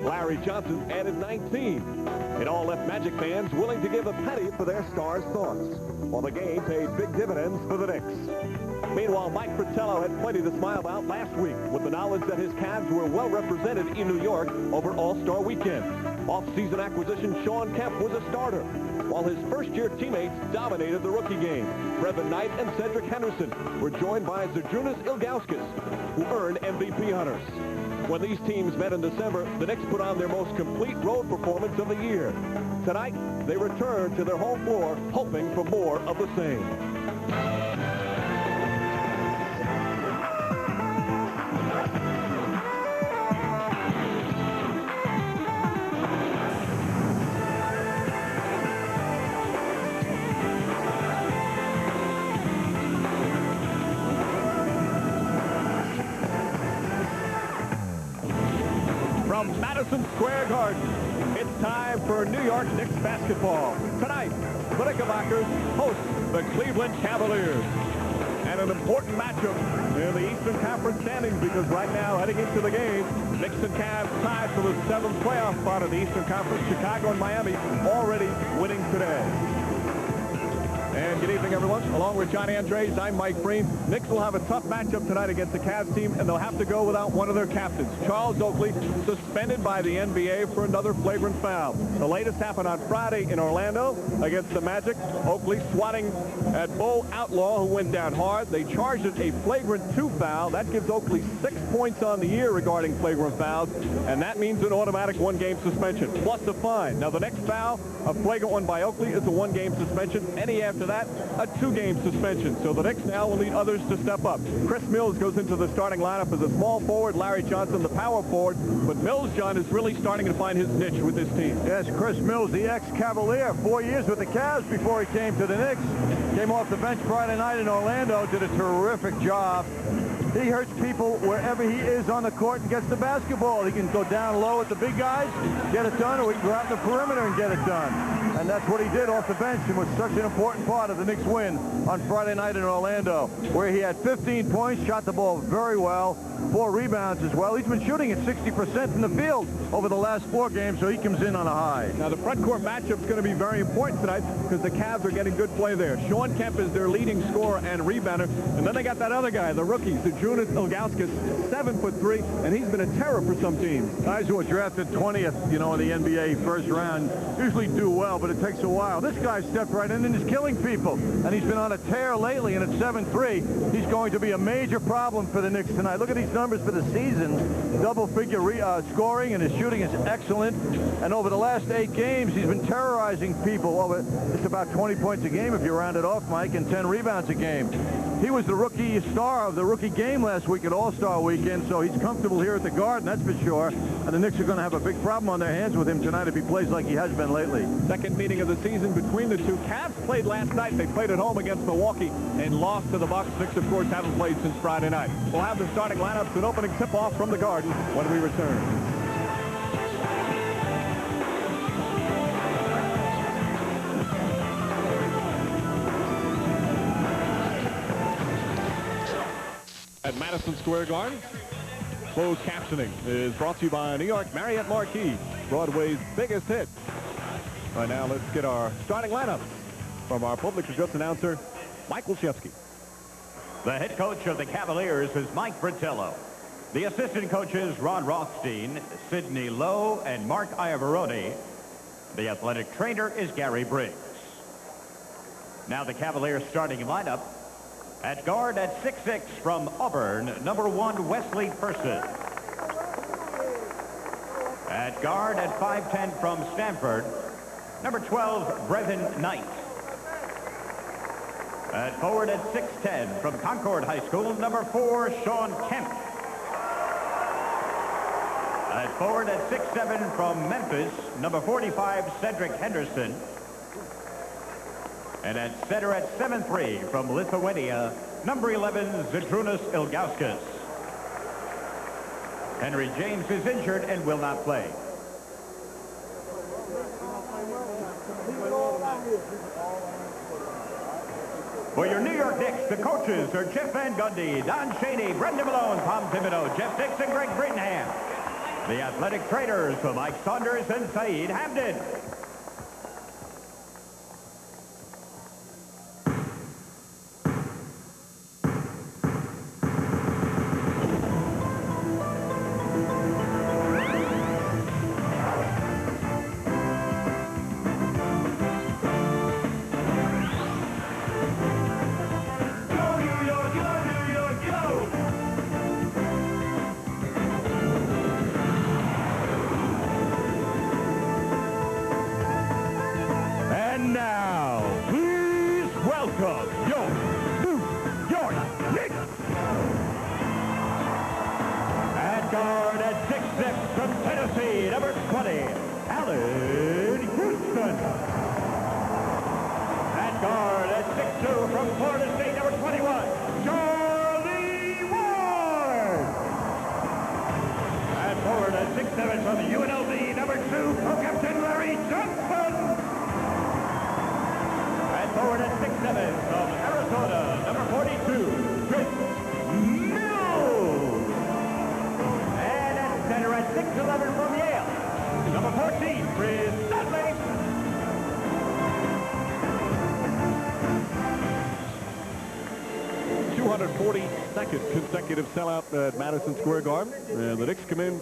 Larry Johnson added 19. It all left Magic fans willing to give a penny for their stars' thoughts, while the game paid big dividends for the Knicks. Meanwhile, Mike Fratello had plenty to smile about last week with the knowledge that his Cavs were well represented in New York over All-Star Weekend. Off-season acquisition Shawn Kemp was a starter, while his first-year teammates dominated the rookie game. Brevin Knight and Cedric Henderson were joined by Zydrunas Ilgauskas, who earned MVP honors. When these teams met in December, the Knicks put on their most complete road performance of the year. Tonight, they return to their home floor, hoping for more of the same. From Madison Square Garden, it's time for New York Knicks basketball. Tonight, the Knickerbockers host the Cleveland Cavaliers. And an important matchup in the Eastern Conference standings, because right now, heading into the game, Knicks and Cavs tied for the 7th playoff spot of the Eastern Conference. Chicago and Miami already winning today. And good evening, everyone. Along with John Andres, I'm Mike Breen. Knicks will have a tough matchup tonight against the Cavs team, and they'll have to go without one of their captains. Charles Oakley, suspended by the NBA for another flagrant foul. The latest happened on Friday in Orlando against the Magic. Oakley swatting at Bo Outlaw, who went down hard. They charged it a flagrant 2 foul. That gives Oakley 6 points on the year regarding flagrant fouls, and that means an automatic 1-game suspension, plus a fine. Now, the next foul, a flagrant one by Oakley, is a 1-game suspension. Any after that, a 2-game suspension. So the Knicks now will need others to step up. Chris Mills goes into the starting lineup as a small forward. Larry Johnson, the power forward. But Mills, John, is really starting to find his niche with this team. Yes, Chris Mills, the ex-Cavalier, 4 years with the Cavs before he came to the Knicks. Came off the bench Friday night in Orlando, did a terrific job. He hurts people wherever he is on the court and gets the basketball. He can go down low at the big guys, get it done, or he can go out in the perimeter and get it done. And that's what he did off the bench, and was such an important part of the Knicks win on Friday night in Orlando, where he had 15 points, shot the ball very well, 4 rebounds as well. He's been shooting at 60% in the field over the last 4 games, so he comes in on a high. Now, the front court matchup is going to be very important tonight because the Cavs are getting good play there. Shawn Kemp is their leading scorer and rebounder, and then they got that other guy, the rookie, Zydrunas Ilgauskas, 7'3", and he's been a terror for some teams. Guys who are drafted 20th, you know, in the NBA first round usually do well, but it takes a while. This guy stepped right in and is killing people, and he's been on a tear lately, and at 7'3", he's going to be a major problem for the Knicks tonight. Look at these numbers for the season. Double-figure scoring, and his shooting is excellent. And over the last 8 games, he's been terrorizing people. Over it's about 20 points a game if you round it off, Mike, and 10 rebounds a game. He was the rookie star of the rookie game last week at All-Star Weekend, so he's comfortable here at the Garden, that's for sure. And the Knicks are going to have a big problem on their hands with him tonight if he plays like he has been lately. Second meeting of the season between the two. Cavs played last night. They played at home against Milwaukee and lost to the Bucks. Knicks, of course, haven't played since Friday night. We'll have the starting lineups and opening tip-off from the Garden when we return. At Madison Square Garden, closed captioning is brought to you by New York Marriott Marquis, Broadway's biggest hit. Right now, let's get our starting lineup from our public address announcer, Mike Olszewski. The head coach of the Cavaliers is Mike Fratello. The assistant coaches, Ron Rothstein, Sidney Lowe, and Mark Iavaroni. The athletic trainer is Gary Briggs. Now the Cavaliers starting lineup. At guard at 6'6" from Auburn, number 1, Wesley Person. At guard at 5'10" from Stanford, number 12, Brevin Knight. At forward at 6'10" from Concord High School, number 4, Shawn Kemp. At forward at 6'7" from Memphis, number 45, Cedric Henderson. And at center at 7'3" from Lithuania, number 11, Zydrunas Ilgauskas. Henry James is injured and will not play. For your New York Knicks, the coaches are Jeff Van Gundy, Don Chaney, Brendan Malone, Tom Thibodeau, Jeff Dix, and Greg Brittenham. the athletic trainers for Mike Saunders and Saeed Hamden. And now, please welcome your New York Knicks. At guard at 6'6" from Tennessee, number 20, Allan Houston. At guard at 6'2" from Florida State, number 21, Charlie Ward. At forward at 6'7" from UNLV, number 2, co-captain Larry Johnson. Forward at 6'7" from Arizona, number 42, Chris Mills. And at center at 6'11" from Yale, number 14, Chris Dudley. '42nd consecutive sellout at Madison Square Garden. And the Knicks come in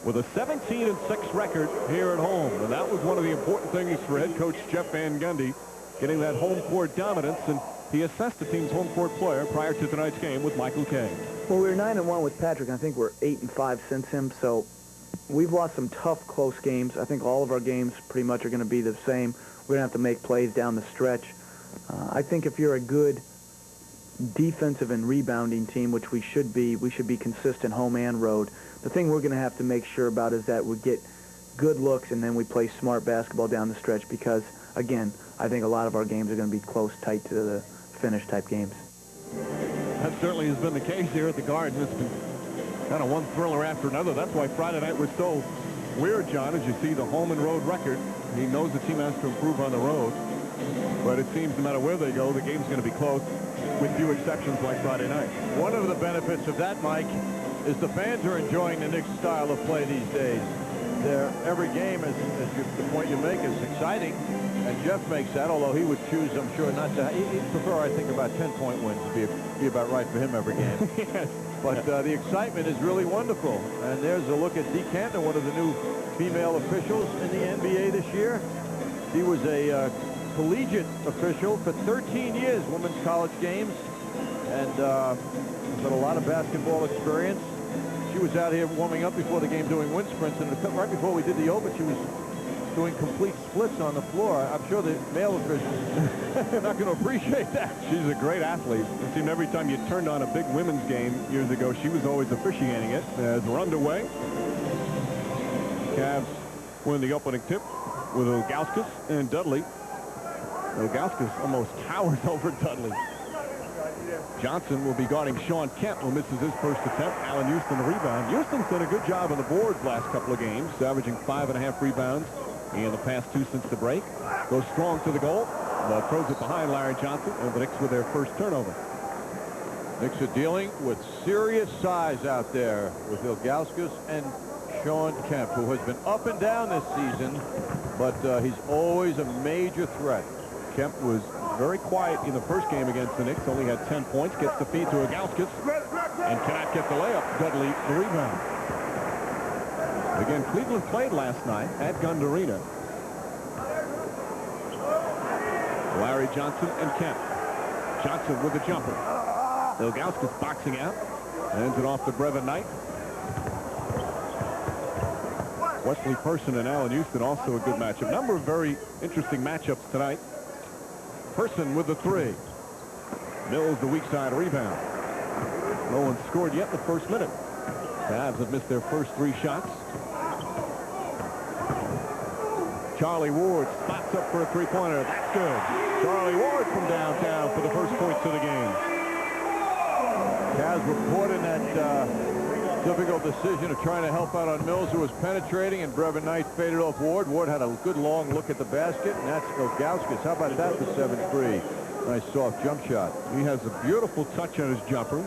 with a 17-6 record here at home. And that was one of the important things for head coach Jeff Van Gundy, getting that home court dominance, and he assessed the team's home court player prior to tonight's game with Michael Kay. Well, we were 9-1 with Patrick, and I think we're 8-5 since him, so we've lost some tough, close games. I think all of our games pretty much are going to be the same. We're going to have to make plays down the stretch. I think if you're a good defensive and rebounding team, which we should be consistent home and road. The thing we're going to have to make sure about is that we get good looks and then we play smart basketball down the stretch because, again, I think a lot of our games are going to be close, tight to the finish type games. That certainly has been the case here at the Garden. It's been kind of one thriller after another. That's why Friday night was so weird, John, as you see the home and road record. He knows the team has to improve on the road. But it seems no matter where they go, the game's going to be close, with few exceptions like Friday night. One of the benefits of that, Mike, is the fans are enjoying the Knicks style of play these days. Every game, the point you make, is exciting, and Jeff makes that, although he would choose, I'm sure, not to. He'd prefer, I think, about 10-point wins to be about right for him every game. Yes. But the excitement is really wonderful. And there's a look at Dee Cantor, one of the new female officials in the NBA this year. He was a collegiate official for 13 years, women's college games, and has got a lot of basketball experience. She was out here warming up before the game doing wind sprints, and right before we did the open, she was doing complete splits on the floor. I'm sure the male officials are not going to appreciate that. She's a great athlete. It seemed every time you turned on a big women's game years ago, she was always officiating it. As we're underway, Cavs win the opening tip with Ilgauskas and Dudley. Ilgauskas almost towers over Dudley. Johnson will be guarding Sean Kemp, who misses his first attempt. Allan Houston the rebound. Houston's done a good job on the boards last couple of games, averaging 5.5 rebounds in the past 2 since the break. Goes strong to the goal, throws it behind Larry Johnson, and the Knicks with their first turnover. Knicks are dealing with serious size out there with Ilgauskas and Sean Kemp, who has been up and down this season, but he's always a major threat. Kemp was very quiet in the first game against the Knicks, only had 10 points, gets the feed to Ilgauskas, and cannot get the layup. Dudley, the rebound. Again, Cleveland played last night at Gund Arena. Larry Johnson and Kemp. Johnson with the jumper. Ilgauskas boxing out. Ends it off to Brevin Knight. Wesley Person and Allan Houston, also a good matchup. Number of very interesting matchups tonight. Person with the three. Mills the weak side rebound. No one scored yet in the first minute. Cavs have missed their first 3 shots. Charlie Ward spots up for a three-pointer. That's good. Charlie Ward from downtown for the first points of the game. Cavs reporting that difficult decision of trying to help out on Mills, who was penetrating, and Brevin Knight faded off Ward. Ward had a good long look at the basket, and that's Ilgauskas. How about that for 7-3? Nice soft jump shot. He has a beautiful touch on his jumper.